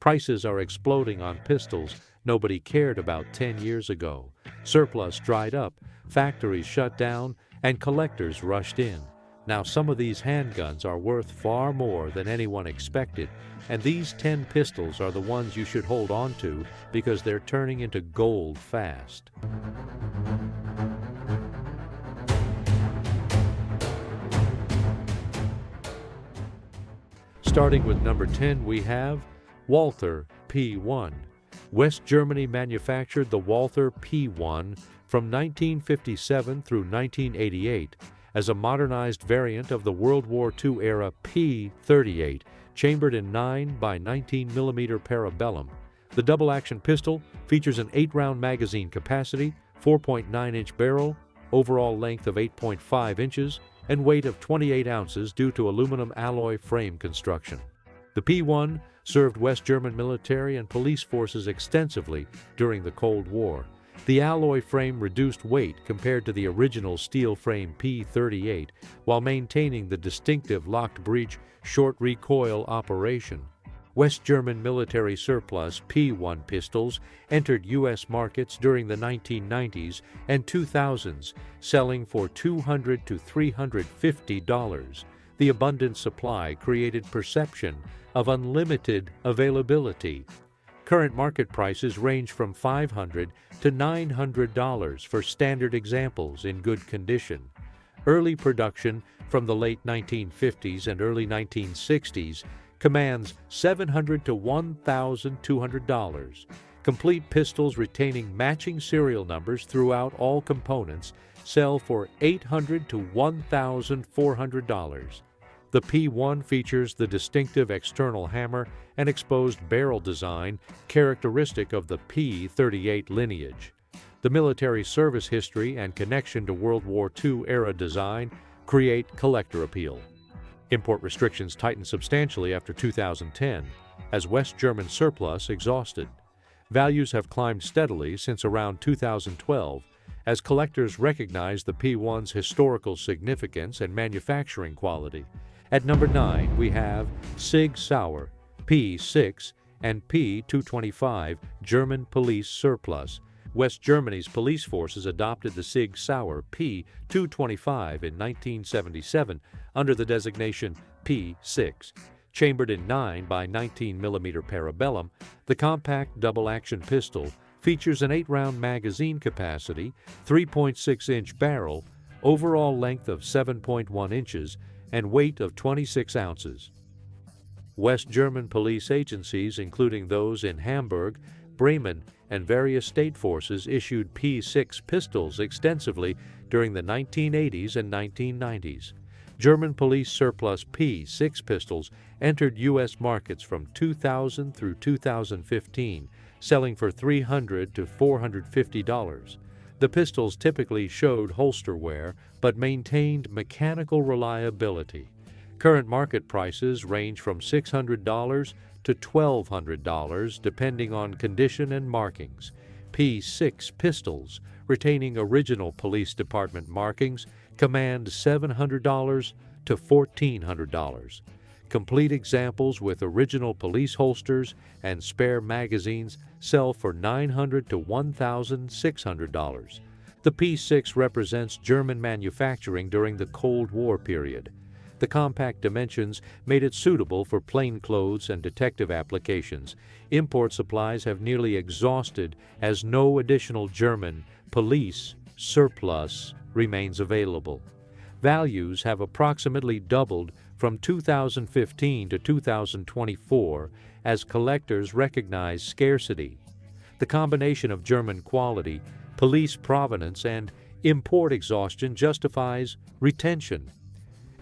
Prices are exploding on pistols nobody cared about 10 years ago. Surplus dried up, factories shut down, and collectors rushed in. Now some of these handguns are worth far more than anyone expected, and these 10 pistols are the ones you should hold on to because they're turning into gold fast. Starting with number 10, we have Walther P1. West Germany manufactured the Walther P1 from 1957 through 1988 as a modernized variant of the World War II-era P228, chambered in 9 by 19 mm parabellum. The double-action pistol features an 8-round magazine capacity, 4.9-inch barrel, overall length of 8.5 inches, and weight of 28 ounces due to aluminum alloy frame construction. The P1 served West German military and police forces extensively during the Cold War. The alloy frame reduced weight compared to the original steel frame P228 while maintaining the distinctive locked breech short recoil operation. West German military surplus P1 pistols entered U.S. markets during the 1990s and 2000s, selling for $200 to $350. The abundant supply created perception of unlimited availability. Current market prices range from $500 to $900 for standard examples in good condition. Early production from the late 1950s and early 1960s commands $700 to $1,200. Complete pistols retaining matching serial numbers throughout all components sell for $800 to $1,400. The P1 features the distinctive external hammer and exposed barrel design characteristic of the P228 lineage. The military service history and connection to World War II-era design create collector appeal. Import restrictions tightened substantially after 2010 as West German surplus exhausted. Values have climbed steadily since around 2012 as collectors recognize the P1's historical significance and manufacturing quality. At number 9, we have SIG Sauer P6 and P225 German police surplus. West Germany's police forces adopted the SIG Sauer P225 in 1977 under the designation P6. Chambered in 9 by 19 mm parabellum, the compact double-action pistol features an 8-round magazine capacity, 3.6-inch barrel, overall length of 7.1 inches, and weight of 26 ounces. West German police agencies, including those in Hamburg, Bremen, and various state forces, issued P6 pistols extensively during the 1980s and 1990s. German police surplus P6 pistols entered U.S. markets from 2000 through 2015, selling for $300 to $450. The pistols typically showed holster wear but maintained mechanical reliability. Current market prices range from $600 to $1,200 depending on condition and markings. P6 pistols, retaining original police department markings, command $700 to $1,400. Complete examples with original police holsters and spare magazines sell for $900 to $1,600. The P6 represents German manufacturing during the Cold War period. The compact dimensions made it suitable for plainclothes and detective applications. Import supplies have nearly exhausted as no additional German police surplus remains available. Values have approximately doubled from 2015 to 2024 as collectors recognize scarcity. The combination of German quality, police provenance, and import exhaustion justifies retention.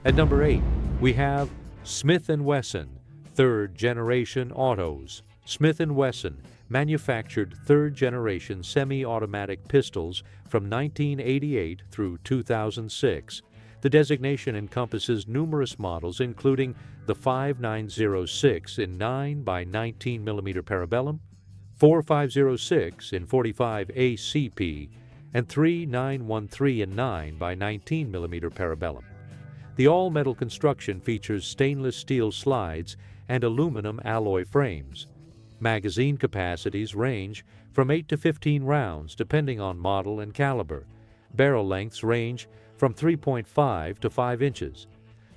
At number 8, we have Smith & Wesson, third-generation autos. Smith & Wesson manufactured third-generation semi-automatic pistols from 1988 through 2006. The designation encompasses numerous models, including the 5906 in 9 by 19 mm parabellum, 4506 in 45 ACP, and 3913 in 9 by 19 mm parabellum. The all-metal construction features stainless steel slides and aluminum alloy frames. Magazine capacities range from 8 to 15 rounds depending on model and caliber. Barrel lengths range from 3.5 to 5 inches.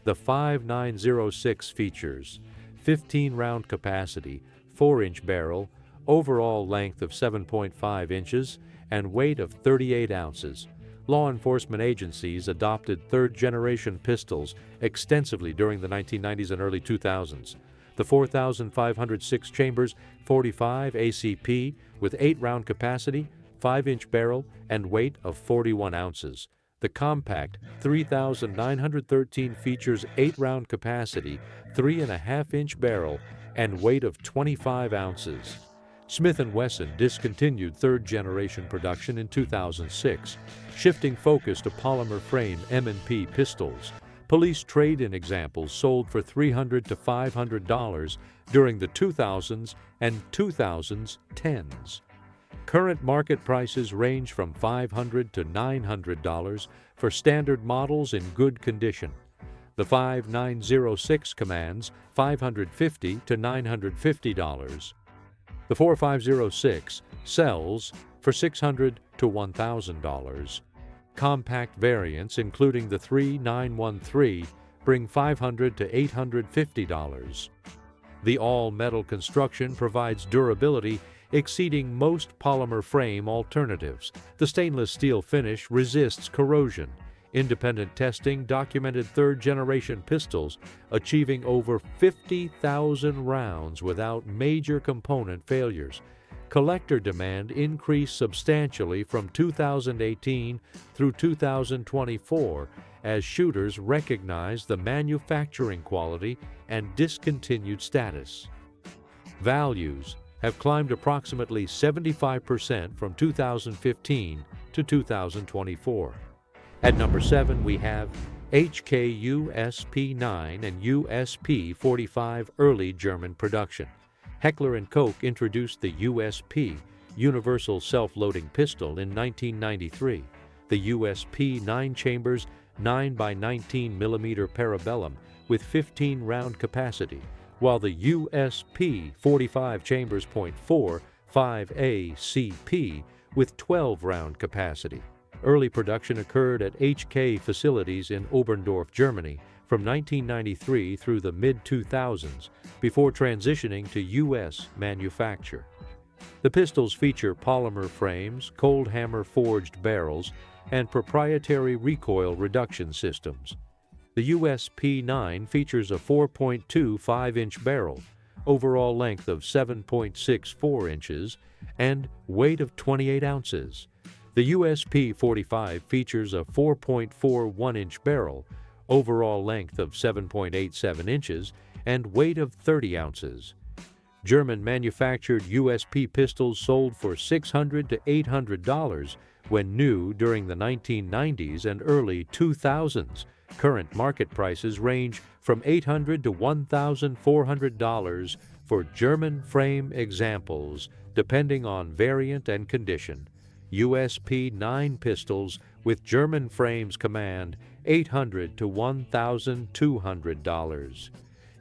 The 5906 features 15-round capacity, 4-inch barrel, overall length of 7.5 inches, and weight of 38 ounces. Law enforcement agencies adopted third-generation pistols extensively during the 1990s and early 2000s. The 4,506 chambers 45 ACP with 8-round capacity, 5-inch barrel, and weight of 41 ounces. The compact 3,913 features 8-round capacity, 3.5-inch barrel, and weight of 25 ounces. Smith & Wesson discontinued third-generation production in 2006, shifting focus to polymer frame M&P pistols. Police trade-in examples sold for $300 to $500 during the 2000s and 2010s. Current market prices range from $500 to $900 for standard models in good condition. The 5906 commands $550 to $950. The 4506 sells for $600 to $1,000. Compact variants, including the 3913, bring $500 to $850. The all-metal construction provides durability exceeding most polymer frame alternatives. The stainless steel finish resists corrosion. Independent testing documented third-generation pistols achieving over 50,000 rounds without major component failures. Collector demand increased substantially from 2018 through 2024 as shooters recognized the manufacturing quality and discontinued status. Values have climbed approximately 75% from 2015 to 2024. At number 7, we have HK USP 9 and USP 45 early German production. Heckler & Koch introduced the USP, Universal Self-Loading Pistol, in 1993. The USP 9 chambers 9x19 mm parabellum with 15-round capacity, while the USP 45 chambers .4 5ACP with 12-round capacity. Early production occurred at HK facilities in Oberndorf, Germany, from 1993 through the mid-2000s, before transitioning to U.S. manufacture. The pistols feature polymer frames, cold hammer forged barrels, and proprietary recoil reduction systems. The USP 9 features a 4.2 5-inch barrel, overall length of 7.64 inches, and weight of 28 ounces. The USP 45 features a 4.41-inch barrel, overall length of 7.87 inches, and weight of 30 ounces. German-manufactured USP pistols sold for $600 to $800 when new during the 1990s and early 2000s. Current market prices range from $800 to $1,400 for German frame examples, depending on variant and condition. USP 9 pistols with German frames command $800 to $1,200.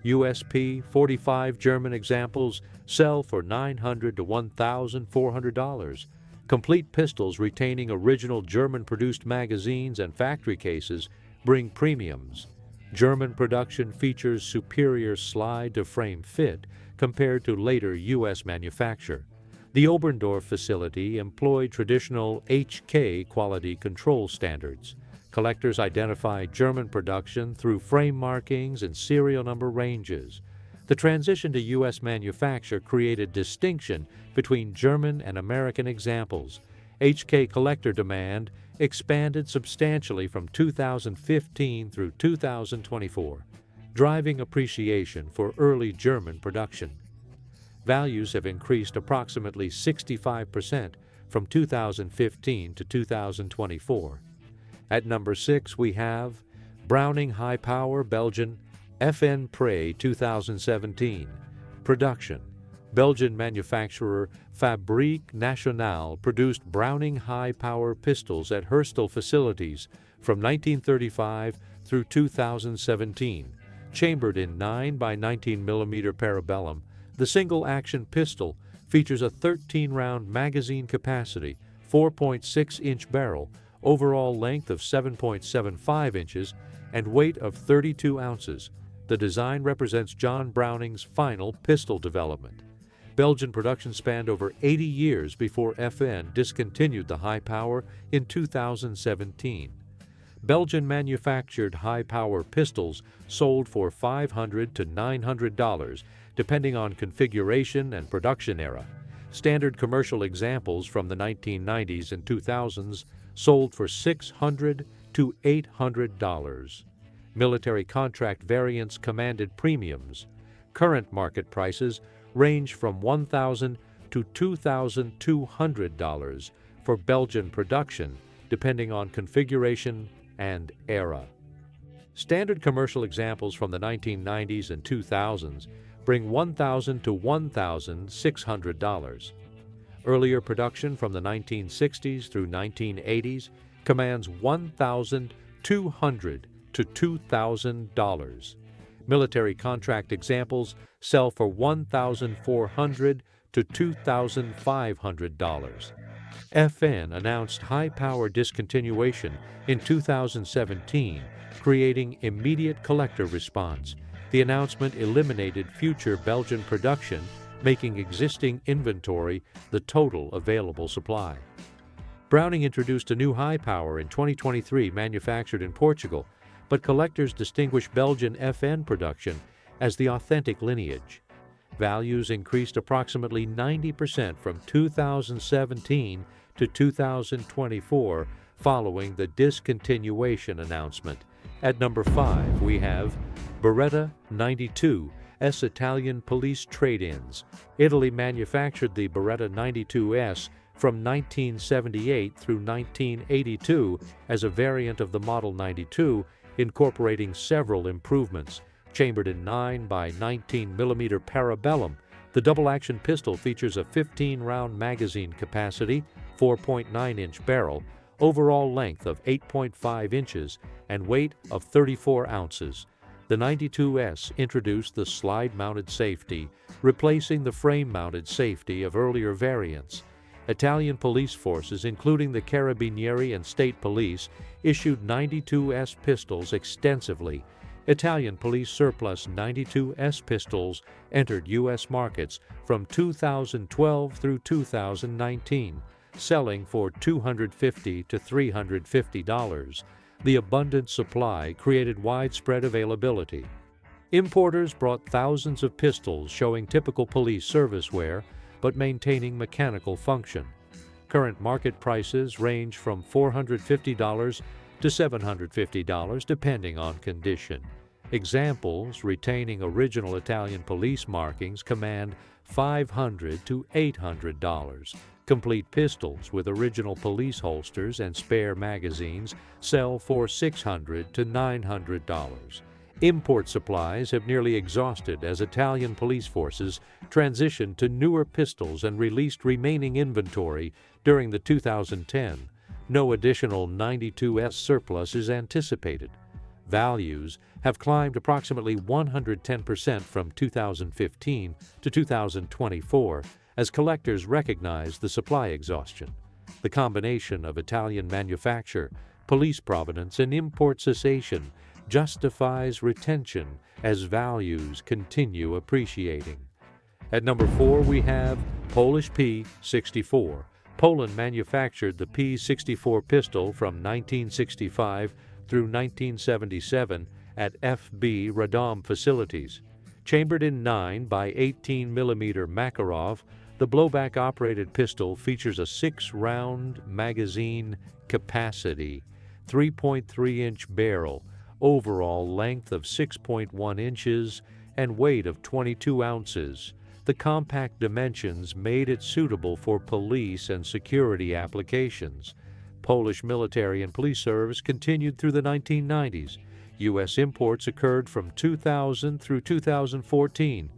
USP 45 German examples sell for $900 to $1,400. Complete pistols retaining original German-produced magazines and factory cases bring premiums. German production features superior slide-to-frame fit compared to later U.S. manufacture. The Oberndorf facility employed traditional HK quality control standards. Collectors identify German production through frame markings and serial number ranges. The transition to U.S. manufacture created distinction between German and American examples. HK collector demand expanded substantially from 2015 through 2024, driving appreciation for early German production. Values have increased approximately 65% from 2015 to 2024. At number 6, we have Browning High Power Belgian FN Pre 2017. Production. Belgian manufacturer Fabrique Nationale produced Browning high-power pistols at Herstal facilities from 1935 through 2017. Chambered in 9x19 mm parabellum, The single-action pistol features a 13-round magazine capacity, 4.6-inch barrel, overall length of 7.75 inches, and weight of 32 ounces. The design represents John Browning's final pistol development. Belgian production spanned over 80 years before FN discontinued the high power in 2017. Belgian-manufactured high-power pistols sold for $500 to $900, depending on configuration and production era. Standard commercial examples from the 1990s and 2000s sold for $600 to $800. Military contract variants commanded premiums. Current market prices range from $1,000 to $2,200 for Belgian production, depending on configuration and era. Standard commercial examples from the 1990s and 2000s bring $1,000 to $1,600. Earlier production from the 1960s through 1980s commands $1,200 to $2,000. Military contract examples sell for $1,400 to $2,500. FN announced high-power discontinuation in 2017, creating immediate collector response. The announcement eliminated future Belgian production, making existing inventory the total available supply. Browning introduced a new high power in 2023 manufactured in Portugal, but collectors distinguish Belgian FN production as the authentic lineage. Values increased approximately 90% from 2017 to 2024 following the discontinuation announcement. At number 5, we have Beretta 92S Italian police trade-ins. Italy manufactured the Beretta 92S from 1978 through 1982 as a variant of the Model 92, incorporating several improvements. Chambered in 9 by 19 mm parabellum, the double-action pistol features a 15-round magazine capacity, 4.9-inch barrel, overall length of 8.5 inches, and weight of 34 ounces. The 92S introduced the slide-mounted safety, replacing the frame-mounted safety of earlier variants. Italian police forces, including the Carabinieri and State Police, issued 92S pistols extensively. Italian police surplus 92S pistols entered U.S. markets from 2012 through 2019, selling for $250 to $350. The abundant supply created widespread availability. Importers brought thousands of pistols showing typical police service wear, but maintaining mechanical function. Current market prices range from $450 to $750 depending on condition. Examples retaining original Italian police markings command $500 to $800. Complete pistols with original police holsters and spare magazines sell for $600 to $900. Import supplies have nearly exhausted as Italian police forces transitioned to newer pistols and released remaining inventory during the 2010. No additional 92S surplus is anticipated. Values have climbed approximately 110% from 2015 to 2024 as collectors recognize the supply exhaustion. The combination of Italian manufacture, police provenance, and import cessation justifies retention as values continue appreciating. At number 4, we have Polish P64. Poland manufactured the P64 pistol from 1965 through 1977 at FB Radom facilities. Chambered in 9 by 18 mm Makarov, the blowback-operated pistol features a 6-round magazine capacity, 3.3-inch barrel, overall length of 6.1 inches, and weight of 22 ounces. The compact dimensions made it suitable for police and security applications. Polish military and police service continued through the 1990s. U.S. imports occurred from 2000 through 2014.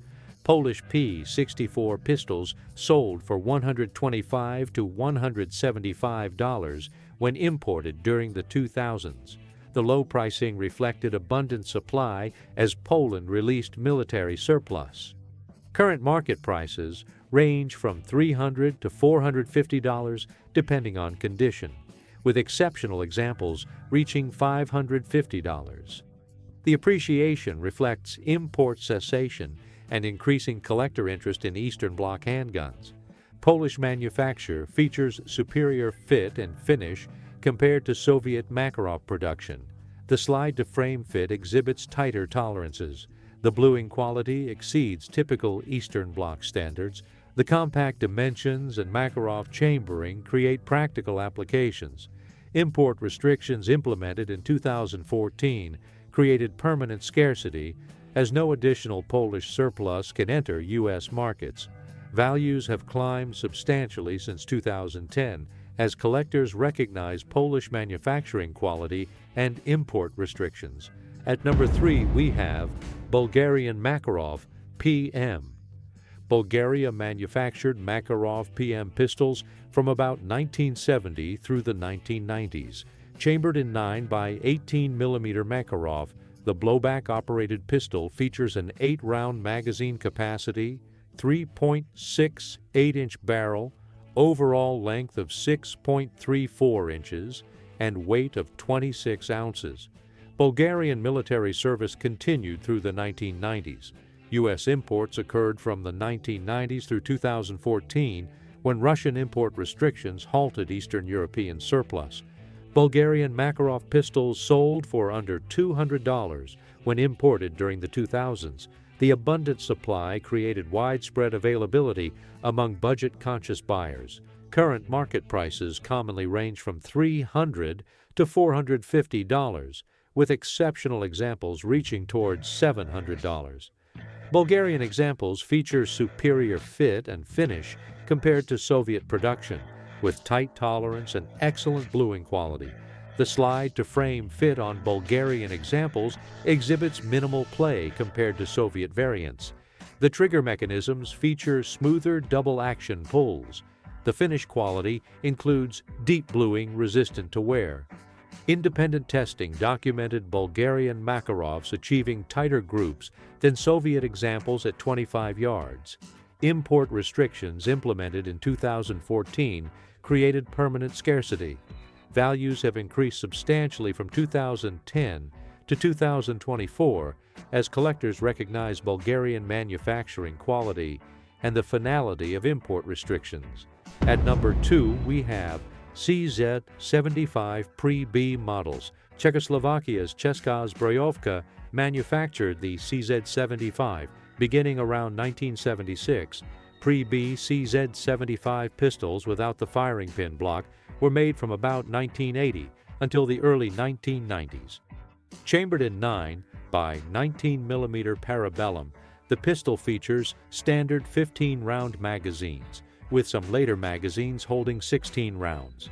Polish P64 pistols sold for $125 to $175 when imported during the 2000s. The low pricing reflected abundant supply as Poland released military surplus. Current market prices range from $300 to $450 depending on condition, with exceptional examples reaching $550. The appreciation reflects import cessation and increasing collector interest in Eastern Bloc handguns. Polish manufacture features superior fit and finish compared to Soviet Makarov production. The slide-to-frame fit exhibits tighter tolerances. The bluing quality exceeds typical Eastern Bloc standards. The compact dimensions and Makarov chambering create practical applications. Import restrictions implemented in 2014 created permanent scarcity, as no additional Polish surplus can enter U.S. markets. Values have climbed substantially since 2010 as collectors recognize Polish manufacturing quality and import restrictions. At number 3, we have Bulgarian Makarov PM. Bulgaria manufactured Makarov PM pistols from about 1970 through the 1990s. Chambered in 9 by 18mm Makarov, the blowback-operated pistol features an 8-round magazine capacity, 3.6 8-inch barrel, overall length of 6.34 inches, and weight of 26 ounces. Bulgarian military service continued through the 1990s. U.S. imports occurred from the 1990s through 2014, when Russian import restrictions halted Eastern European surplus. Bulgarian Makarov pistols sold for under $200 when imported during the 2000s. The abundant supply created widespread availability among budget-conscious buyers. Current market prices commonly range from $300 to $450, with exceptional examples reaching towards $700. Bulgarian examples feature superior fit and finish compared to Soviet production, with tight tolerance and excellent bluing quality. The slide-to-frame fit on Bulgarian examples exhibits minimal play compared to Soviet variants. The trigger mechanisms feature smoother double-action pulls. The finish quality includes deep bluing resistant to wear. Independent testing documented Bulgarian Makarovs achieving tighter groups than Soviet examples at 25 yards. Import restrictions implemented in 2014 created permanent scarcity. Values have increased substantially from 2010 to 2024 as collectors recognize Bulgarian manufacturing quality and the finality of import restrictions. At number 2, we have CZ-75 Pre-B models. Czechoslovakia's Česká zbrojovka manufactured the CZ-75 beginning around 1976. Pre-B CZ-75 pistols without the firing pin block were made from about 1980 until the early 1990s. Chambered in 9 by 19mm Parabellum, the pistol features standard 15-round magazines, with some later magazines holding 16 rounds.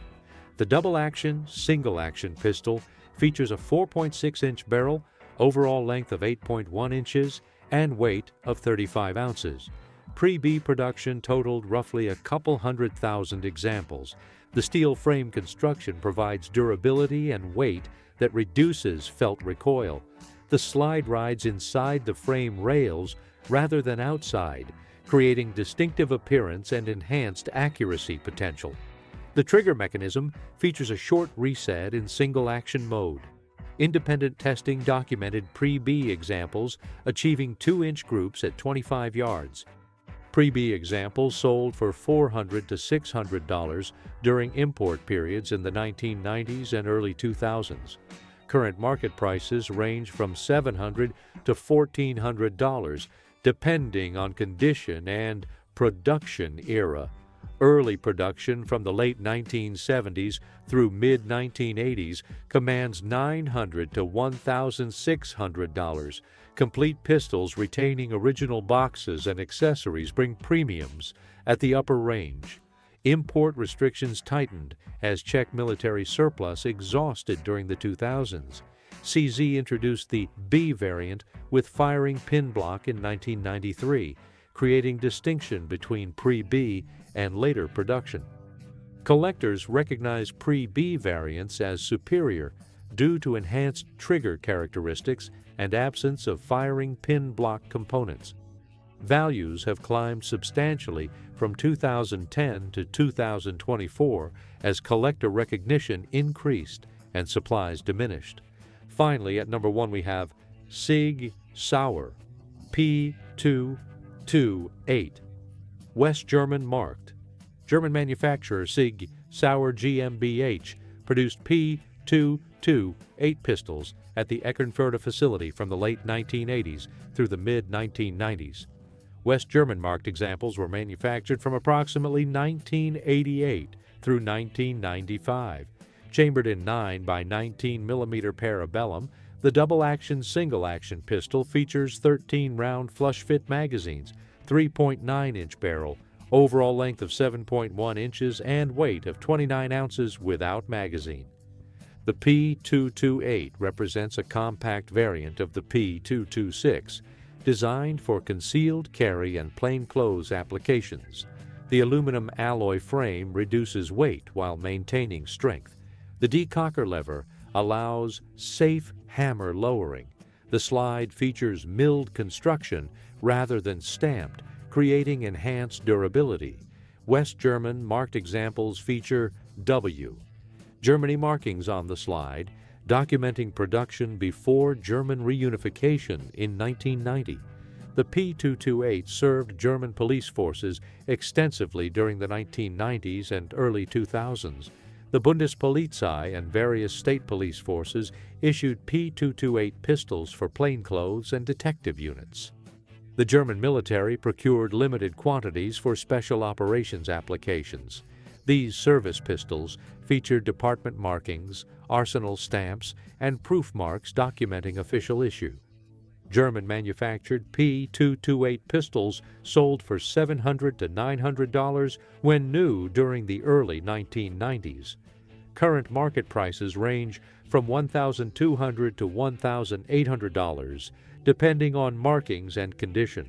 The double-action, single-action pistol features a 4.6-inch barrel, overall length of 8.1 inches, and weight of 35 ounces. Pre-B production totaled roughly a couple 100,000 examples. The steel frame construction provides durability and weight that reduces felt recoil. The slide rides inside the frame rails rather than outside, creating distinctive appearance and enhanced accuracy potential. The trigger mechanism features a short reset in single-action mode. Independent testing documented Pre-B examples achieving 2-inch groups at 25 yards. Pre-B examples sold for $400 to $600 during import periods in the 1990s and early 2000s. Current market prices range from $700 to $1,400, depending on condition and production era. Early production from the late 1970s through mid-1980s commands $900 to $1,600. Complete pistols retaining original boxes and accessories bring premiums at the upper range. Import restrictions tightened as Czech military surplus exhausted during the 2000s. CZ introduced the B variant with firing pin block in 1993, creating distinction between pre-B and later production. Collectors recognize pre-B variants as superior due to enhanced trigger characteristics and absence of firing pin block components. Values have climbed substantially from 2010 to 2024 as collector recognition increased and supplies diminished. Finally, at number 1 we have SIG Sauer P228, West German marked. German manufacturer SIG Sauer GmbH produced P228 pistols at the Eckernförde facility from the late 1980s through the mid-1990s. West German marked examples were manufactured from approximately 1988 through 1995. Chambered in 9 by 19 mm parabellum, the double-action single-action pistol features 13-round flush-fit magazines, 3.9-inch barrel, overall length of 7.1 inches, and weight of 29 ounces without magazine. The P228 represents a compact variant of the P226, designed for concealed carry and plainclothes applications. The aluminum alloy frame reduces weight while maintaining strength. The decocker lever allows safe hammer lowering. The slide features milled construction rather than stamped, creating enhanced durability. West German marked examples feature W. Germany markings on the slide, documenting production before German reunification in 1990. The P228 served German police forces extensively during the 1990s and early 2000s. The Bundespolizei and various state police forces issued P228 pistols for plainclothes and detective units. The German military procured limited quantities for special operations applications. These service pistols featured department markings, arsenal stamps, and proof marks documenting official issue. German-manufactured P228 pistols sold for $700 to $900 when new during the early 1990s. Current market prices range from $1,200 to $1,800, depending on markings and condition.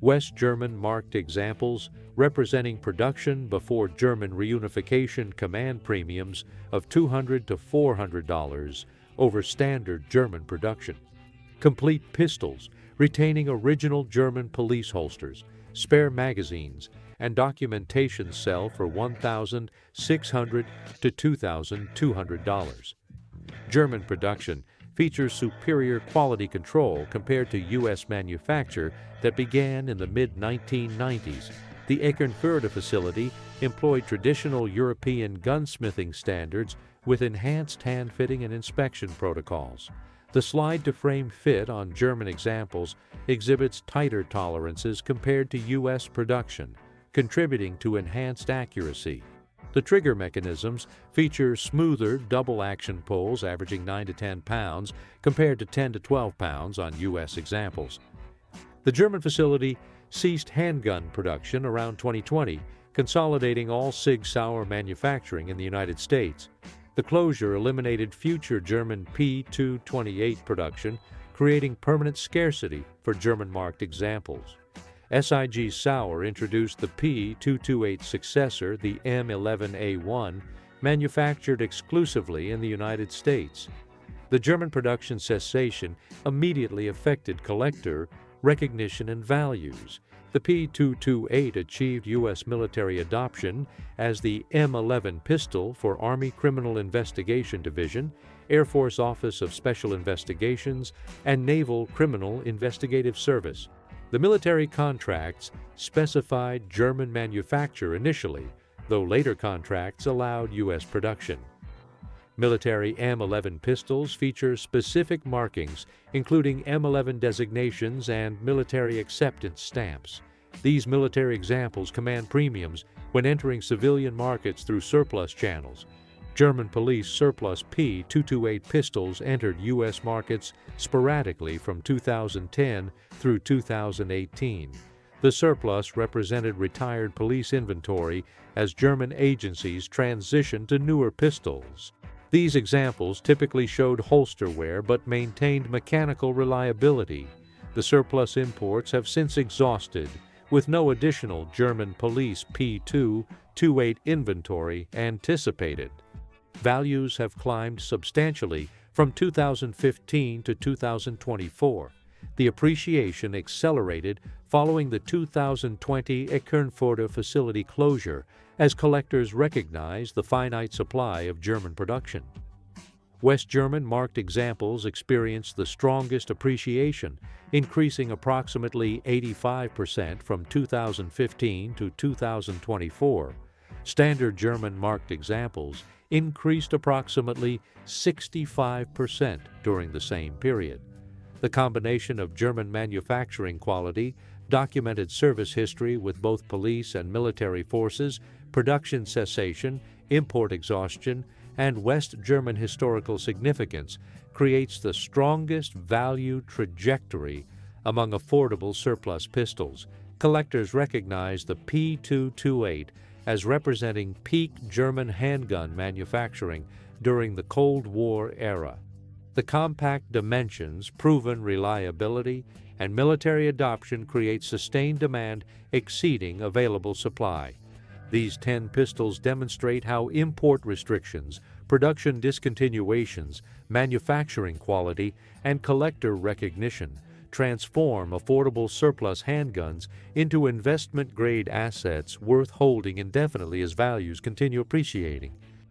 West German marked examples representing production before German reunification command premiums of $200 to $400 over standard German production. Complete pistols retaining original German police holsters, spare magazines, and documentation sell for $1,600 to $2,200. German production features superior quality control compared to U.S. manufacture that began in the mid-1990s. The Eckernförde facility employed traditional European gunsmithing standards with enhanced hand-fitting and inspection protocols. The slide-to-frame fit on German examples exhibits tighter tolerances compared to U.S. production, contributing to enhanced accuracy. The trigger mechanisms feature smoother double-action pulls averaging 9 to 10 pounds compared to 10 to 12 pounds on U.S. examples. The German facility ceased handgun production around 2020, consolidating all SIG Sauer manufacturing in the United States. The closure eliminated future German P228 production, creating permanent scarcity for German-marked examples. SIG Sauer introduced the P228 successor, the M11A1, manufactured exclusively in the United States. The German production cessation immediately affected collector recognition and values. The P228 achieved U.S. military adoption as the M11 pistol for Army Criminal Investigation Division, Air Force Office of Special Investigations, and Naval Criminal Investigative Service. The military contracts specified German manufacture initially, though later contracts allowed U.S. production. Military M11 pistols feature specific markings, including M11 designations and military acceptance stamps. These military examples command premiums when entering civilian markets through surplus channels. German police surplus P228 pistols entered U.S. markets sporadically from 2010 through 2018. The surplus represented retired police inventory as German agencies transitioned to newer pistols. These examples typically showed holster wear but maintained mechanical reliability. The surplus imports have since exhausted, with no additional German police P228 inventory anticipated. Values have climbed substantially from 2015 to 2024. The appreciation accelerated following the 2020 Eckernförde facility closure as collectors recognized the finite supply of German production. West German marked examples experienced the strongest appreciation, increasing approximately 85% from 2015 to 2024. Standard German marked examples increased approximately 65% during the same period. The combination of German manufacturing quality, documented service history with both police and military forces, production cessation, import exhaustion, and West German historical significance creates the strongest value trajectory among affordable surplus pistols. Collectors recognize the P228 as representing peak German handgun manufacturing during the Cold War era. The compact dimensions, proven reliability, and military adoption create sustained demand exceeding available supply. These 10 pistols demonstrate how import restrictions, production discontinuations, manufacturing quality, and collector recognition transform affordable surplus handguns into investment-grade assets worth holding indefinitely as values continue appreciating.